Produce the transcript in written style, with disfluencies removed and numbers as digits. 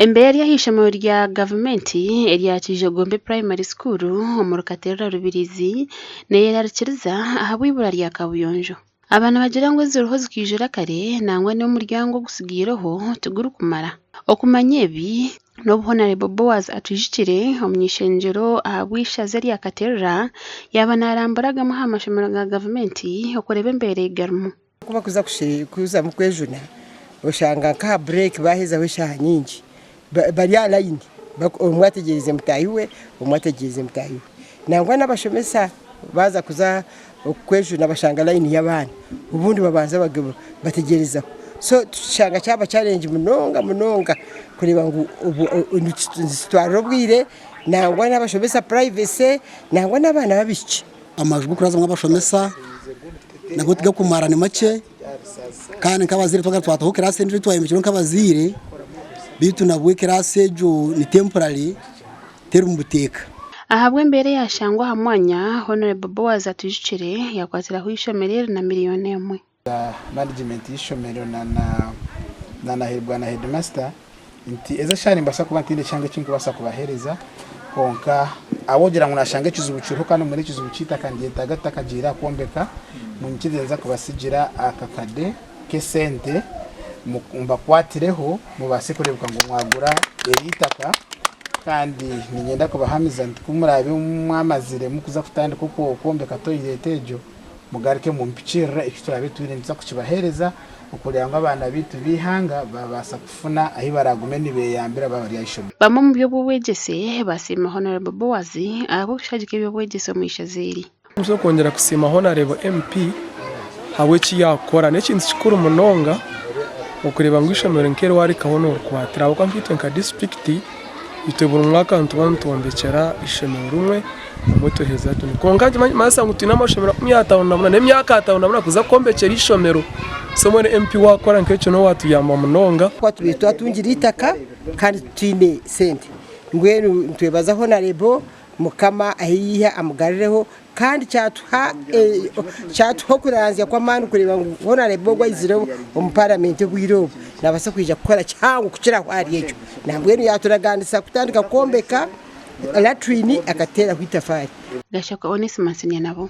Emberi yahishamwe rya government erya Kijogombe Primary School mu Rukaterera Rubirizi ne yararikiriza ahabwibura rya Kabuyonjo. Abana bagira ngo ziroho zikijira kare nangwa no muryango gusigireho tuguru kumara okumanyebi no Honorable Boaz atujikire omnyishenjero ahabwishaze rya Katerera yabana arambaraga mu hamashimira ga government okorebe mbere garmu kuba kuza mu kwejuna oshanga ka break baheza wisha nyingi bari line umwategerize mutahiwe nangwa n'abashomesa baza kuza kwejuna bashanga line y'abana ubundi babanza bagabo bategereza so tushanga cyaba challenge munonga kureba ngo nzitwaro bwire nangwa n'abashomesa privacy nangwa n'abana babici amajwi kuraza mw'abashomesa nagutiga kumara ni make kandi nk'abazire twataho classe ndi twaye mikino nk'abazire bitu nabwe classe jo ni temporary teru mbuteka ahabwe mbere yashangwa hamwanya Honorable Boaz atujicire yakwatira ho ishomerere na miliyoni emwe management y'ishomero na Hirwa na headmaster inti eza shani mbasa kuba ntinde cyangwa kintu basa kubahereza konka abogira ngo nashange kizubucuro kandi muri kizubucita kandi yetagata kagira kombeka mu nkideza kubasigira akakade kesente mumba kwatireho mubase kurebuka ngo mwagura eritaka kandi ninyenda kubahamiza ntikumurabe mwamazire mukuza kutandi kuko kombeka toyiretejo mugarike mu mpicira ikiturabe tubirenza kukibahereza ukurira ngo abana bitu bihanga babasa kufuna ahi baragume nibe yambira babari yishomye bamwe mu byo bwegese basima Honorable Boaz abo shagike byo bwegese mu ishazeri muzo kongera kusima Honorable MP hawe yakora n'ikintu kikuru munonga ukureba ngo ishomero nkere wari kahono kwatira abo kwamfite nka district itebura umwaka ntuwandekera ishomero rumwe mutoheza tuni kongaje masa ngutina amashomero myatawunabona nemyaka atawunabona kuza kombekera ishomero somone MP wakora nkecho no watuyamba munonga kwa tubitwa tungira itaka kandi tine sente ngwenu twebaza Honorable mukama ahiya amugarireho kandi cyatuha kuranzya kwa manu kureba ngo Honorable gwayizireho mu parliament bw'irobo nabasa kwija gukora cyangwa kucira kwari ejo nambwenu yaturagandisa kutandika kombeka latrini akatera kwitafari gashaka Onesmus nabo